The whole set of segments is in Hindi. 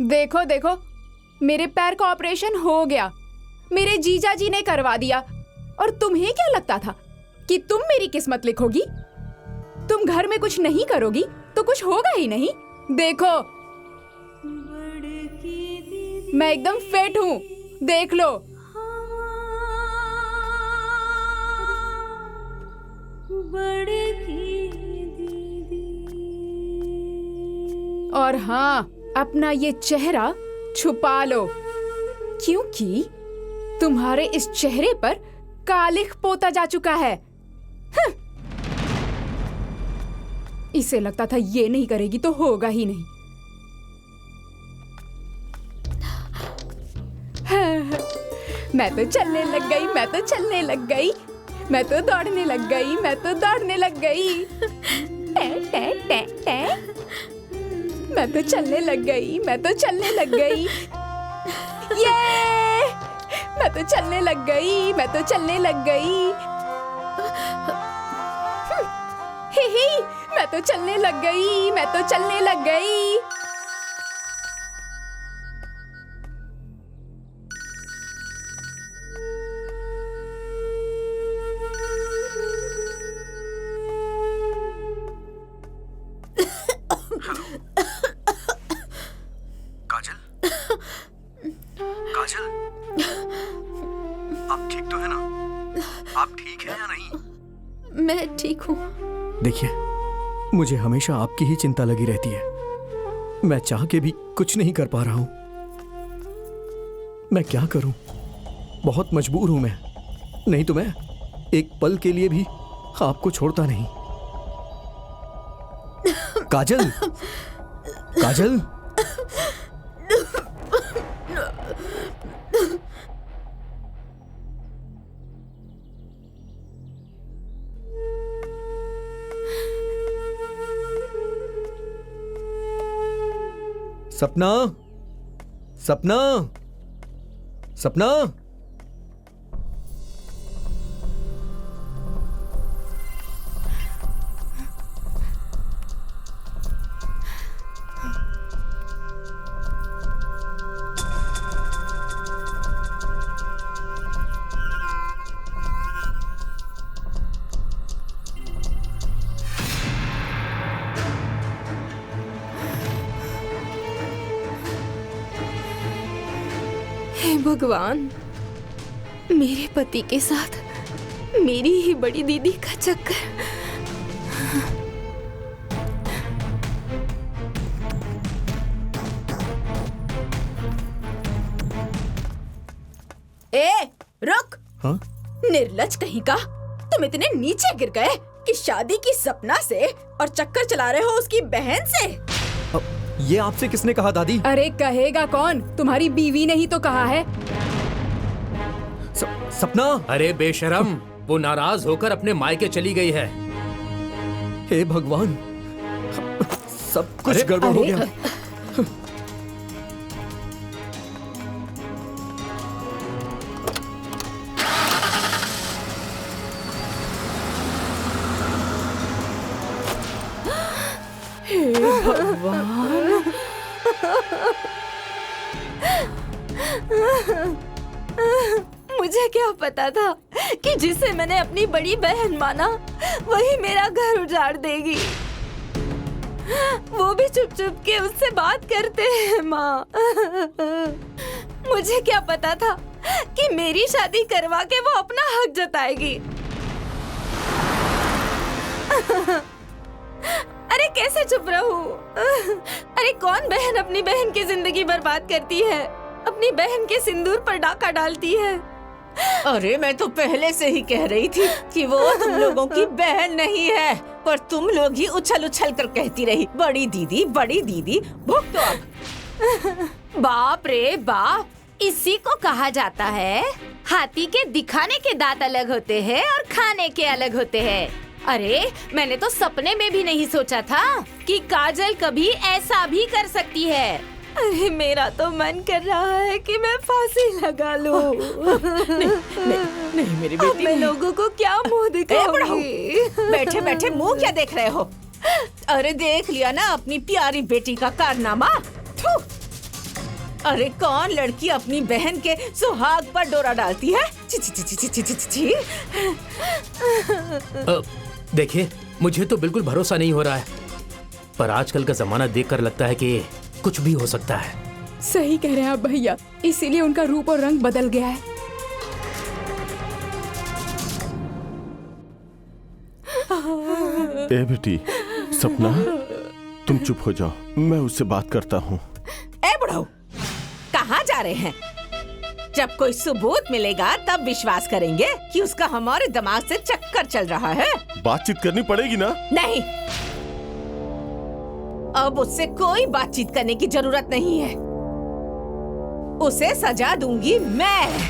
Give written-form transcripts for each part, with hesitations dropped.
देखो देखो, मेरे पैर का ऑपरेशन हो गया, मेरे जीजा जी ने करवा दिया। और तुम्हें क्या लगता था कि तुम मेरी किस्मत लिखोगी? तुम घर में कुछ नहीं करोगी तो कुछ होगा ही नहीं। देखो, मैं एकदम फिट हूँ, देख लो। और हाँ, अपना ये चेहरा छुपा लो, क्योंकि तुम्हारे इस चेहरे पर कालिख पोता जा चुका है। इसे लगता था ये नहीं करेगी तो होगा ही नहीं। मैं तो चलने लग गई, मैं तो चलने लग गई, मैं तो दौड़ने लग गई, मैं तो दौड़ने लग गई। टे टे टे टे। मैं तो चलने लग गई, मैं तो चलने लग गई। ये मैं तो चलने लग गई, मैं तो चलने लग गई। ही ही, मैं तो चलने लग गई, मैं तो चलने लग गई। काजल, आप ठीक तो है ना? आप ठीक हैं या नहीं? मैं ठीक हूँ। देखिए, मुझे हमेशा आपकी ही चिंता लगी रहती है। मैं चाह के भी कुछ नहीं कर पा रहा हूं। मैं क्या करूं? बहुत मजबूर हूं मैं, नहीं तो मैं एक पल के लिए भी आपको छोड़ता नहीं। काजल, काजल, सपना, सपना, सपना। हे भगवान, मेरे पति के साथ मेरी ही बड़ी दीदी का चक्कर। ए, रुक! हाँ? निर्लज कहीं का, तुम इतने नीचे गिर गए कि शादी की सपना से और चक्कर चला रहे हो उसकी बहन से। ये आपसे किसने कहा दादी? अरे कहेगा कौन? तुम्हारी बीवी ने ही तो कहा है। सपना! अरे बेशरम, वो नाराज होकर अपने मायके चली गई है। हे भगवान, सब कुछ गड़बड़ हो गया। मुझे क्या पता था कि जिसे मैंने अपनी बड़ी बहन माना वही मेरा घर उजाड़ देगी। वो भी चुप चुप के उससे बात करते हैं माँ। मुझे क्या पता था कि मेरी शादी करवा के वो अपना हक जताएगी। अरे कैसे चुप रहूं? अरे कौन बहन अपनी बहन की जिंदगी बर्बाद करती है, अपनी बहन के सिंदूर पर डाका डालती है। अरे मैं तो पहले से ही कह रही थी कि वो तुम लोगों की बहन नहीं है, पर तुम लोग ही उछल उछल कर कहती रही बड़ी दीदी, बड़ी दीदी। भुगतो अब। बाप रे बाप, इसी को कहा जाता है हाथी के दिखाने के दांत अलग होते हैं और खाने के अलग होते हैं। अरे मैंने तो सपने में भी नहीं सोचा था कि काजल कभी ऐसा भी कर सकती है। अरे मेरा तो मन कर रहा है कि मैं फांसी लगा लूं। नहीं मेरी बेटी, मैं लोगों को क्या मुंह दिखाऊंगी? बैठे बैठे मुंह क्या देख रहे हो? अरे देख लिया ना अपनी प्यारी बेटी का कारनामा। थू। अरे कौन लड़की अपनी बहन के सुहाग पर डोरा डालती है? ची ची ची ची ची ची ची ची। देखिए, मुझे तो बिल्कुल भरोसा नहीं हो रहा है, पर आजकल का जमाना देखकर लगता है कि कुछ भी हो सकता है। सही कह रहे हैं आप भैया, इसीलिए उनका रूप और रंग बदल गया है। ए बेटी सपना, तुम चुप हो जाओ, मैं उससे बात करता हूँ। ए बुढ़ऊ, कहाँ जा रहे हैं? जब कोई सबूत मिलेगा तब विश्वास करेंगे कि उसका हमारे दिमाग से चक्कर चल रहा है। बातचीत करनी पड़ेगी ना? नहीं, अब उससे कोई बातचीत करने की जरूरत नहीं है। उसे सजा दूंगी मैं।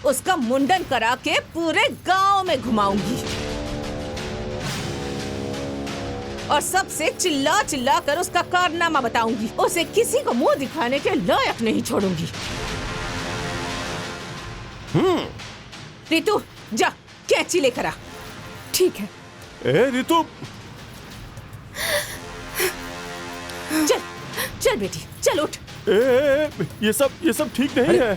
उसका मुंडन करा के पूरे गांव में घुमाऊंगी और सबसे चिल्ला चिल्ला कर उसका कारनामा बताऊंगी। उसे किसी को मुंह दिखाने के लायक नहीं छोड़ूंगी। रितु, जा कैंची लेकर आ। ठीक है। ए रितु, चल चल बेटी, चल उठ। ये सब ठीक नहीं है।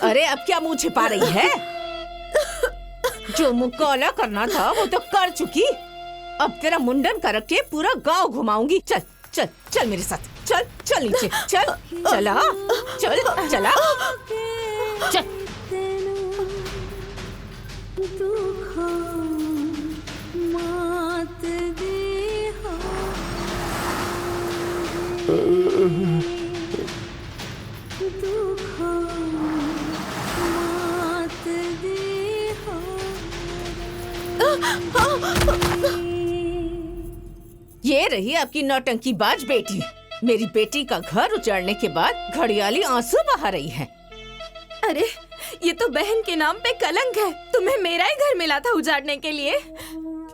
अरे अब क्या मुंह छिपा रही है? जो मुंह काला करना था वो तो कर चुकी। अब तेरा मुंडन करके पूरा गांव घुमाऊंगी। चल चल चल मेरे साथ, चल चल नीचे, चल चला, चल चला, चल। ये रही आपकी नौटंकीबाज बेटी। मेरी बेटी का घर उजाड़ने के बाद घड़ियाली आंसू बहा रही है। अरे ये तो बहन के नाम पे कलंक है। तुम्हें मेरा ही घर मिला था उजाड़ने के लिए।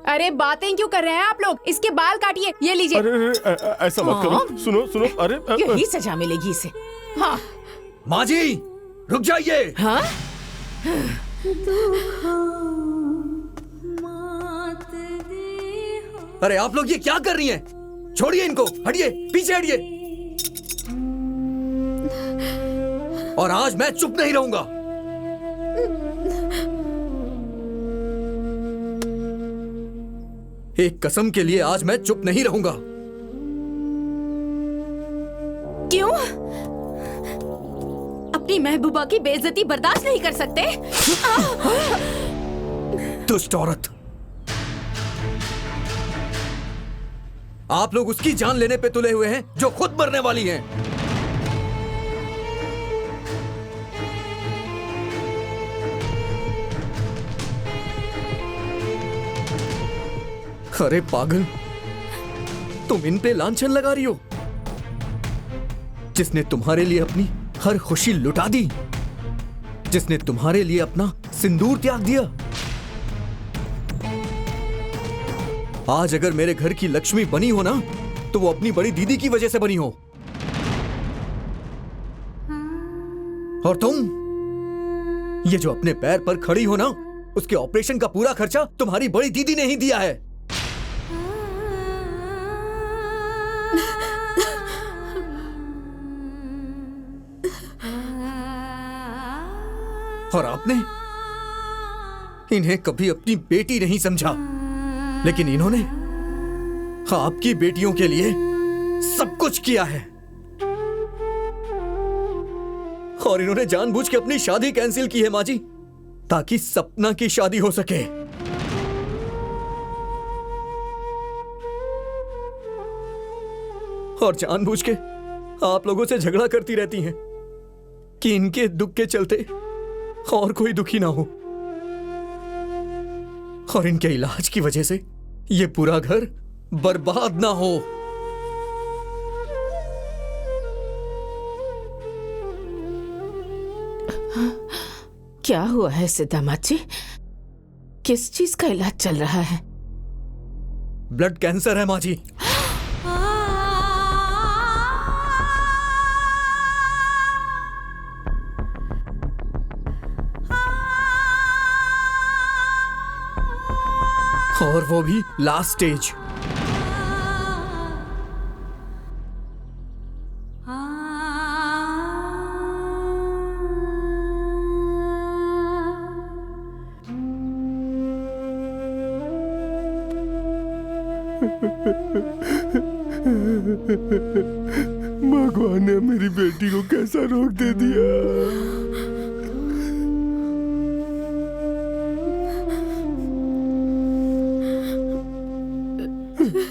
अरे बातें क्यों कर रहे हैं आप लोग? इसके बाल काटिए, ये लीजिए। अरे ऐसा मत करो। सुनो सुनो, अरे यही सजा मिलेगी इसे। हाँ माँ जी, रुक जाइए। हाँ, अरे आप लोग ये क्या कर रही हैं? छोड़िए इनको, हटिए, पीछे हटिए। और आज मैं चुप नहीं रहूंगा। एक कसम के लिए आज मैं चुप नहीं रहूंगा। क्यों? अपनी महबूबा की बेइज्जती बर्दाश्त नहीं कर सकते? दुष्ट औरत, आप लोग उसकी जान लेने पे तुले हुए हैं जो खुद मरने वाली हैं। अरे पागल, तुम इन पे लांछन लगा रही हो। जिसने तुम्हारे लिए अपनी हर खुशी लुटा दी, जिसने तुम्हारे लिए अपना सिंदूर त्याग दिया, आज अगर मेरे घर की लक्ष्मी बनी हो ना, तो वो अपनी बड़ी दीदी की वजह से बनी हो। और तुम, ये जो अपने पैर पर खड़ी हो ना, उसके ऑपरेशन का पूरा खर्चा तुम्हारी बड़ी दीदी ने ही दिया है। और आपने इन्हें कभी अपनी बेटी नहीं समझा, लेकिन इन्होंने आपकी बेटियों के लिए सब कुछ किया है। और इन्होंने जानबूझ के अपनी शादी कैंसिल की है माँ जी, ताकि सपना की शादी हो सके। और जानबूझ के आप लोगों से झगड़ा करती रहती हैं कि इनके दुख के चलते और कोई दुखी ना हो। और इनके इलाज की वजह से ये पूरा घर बर्बाद ना हो। क्या हुआ है दामाद जी? किस चीज का इलाज चल रहा है? ब्लड कैंसर है माँ जी। और वो भी लास्ट स्टेज। भगवान ने मेरी बेटी को कैसा रोक दे दिया।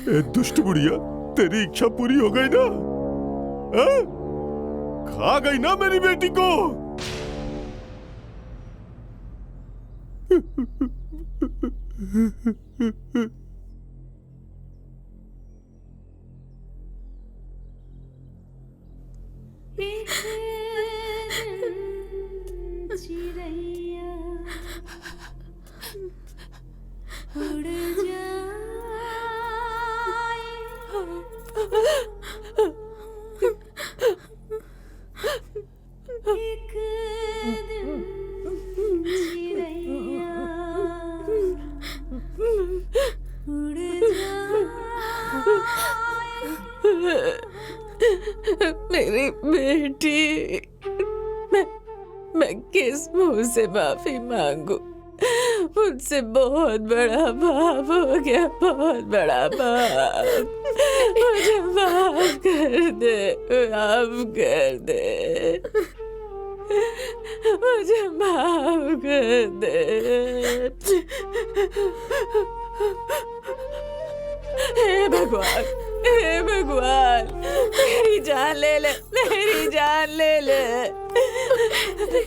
ए दुष्ट बुढ़िया, तेरी इच्छा पूरी हो गई ना? हाँ? खा गई ना मेरी बेटी को? मेरी बेटी, मैं किस मुंह से माफी मांगू? मुझसे बहुत बड़ा पाप हो गया, बहुत बड़ा पाप। मुझे माफ कर दे, माफ कर दे, मुझे माफ कर दे। हे भगवान, हे भगवान, मेरी जान ले ले, मेरी जान ले ले,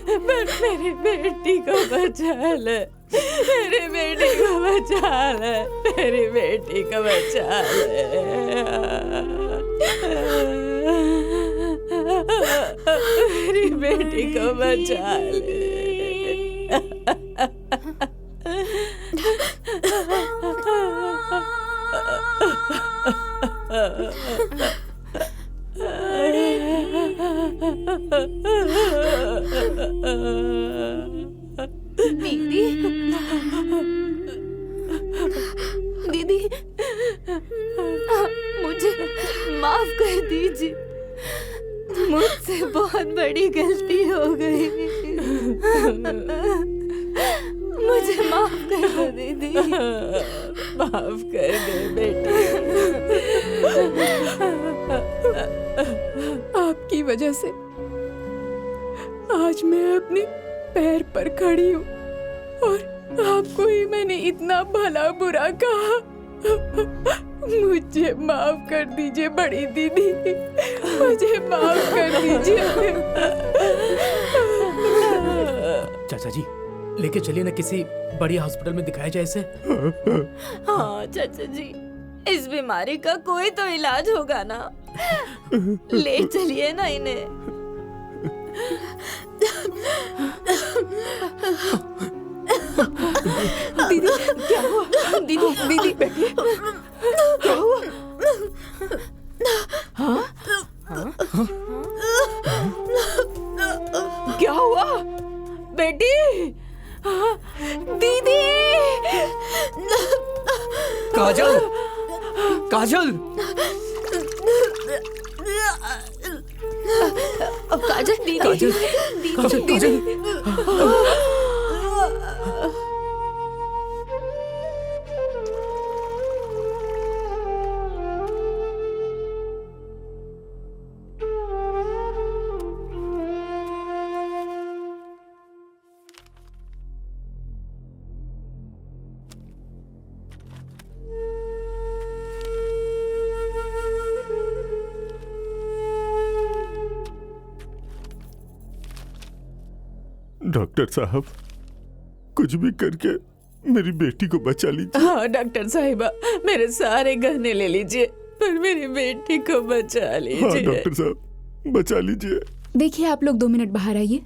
पर मेरी बेटी को बचा ले, मेरी बेटी को बचा ले, मेरी बेटी को बचा ले। मेरी बेटी को बचा ले। दीदी, दीदी, मुझे माफ कर दीजिए, मुझसे बहुत बड़ी गलती हो गई, मुझे माफ कर दो दीदी। माफ कर दे बेटी। आपकी वजह से आज मैं अपने पैर पर खड़ी हूँ और आपको ही मैंने इतना भला बुरा कहा। मुझे माफ कर दीजिए बड़ी दीदी, मुझे माफ कर दीजिए। चाचा जी, लेके चलिए ना, किसी बड़ी हॉस्पिटल में दिखाया जाए इसे। हाँ चाचा जी, इस बीमारी का कोई तो इलाज होगा ना, ले चलिए ना इन्हें। दीदी क्या हुआ? दीदी दीदी बैठिए। क्या हुआ? हाँ? क्या हुआ बेटी? दीदी, काजल, काजल, काजल दीदी, काजल, काजल, काजल। डॉक्टर साहब, कुछ भी करके मेरी बेटी को बचा लीजिए। हाँ डॉक्टर साहिबा, मेरे सारे गहने ले लीजिए, पर मेरी बेटी को बचा लीजिए। हाँ डॉक्टर साहब, बचा लीजिए। देखिए, आप लोग 2 मिनट बाहर आइए।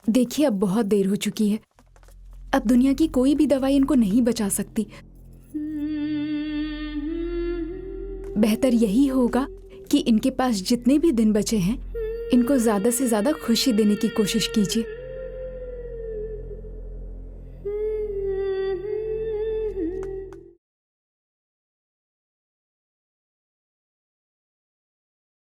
देखिए, अब बहुत देर हो चुकी है। अब दुनिया की कोई भी दवाई इनको नहीं बचा सकती। बेहतर यही होगा कि इनके पास जितने भी दिन बचे हैं इनको ज्यादा से ज्यादा खुशी देने की कोशिश कीजिए।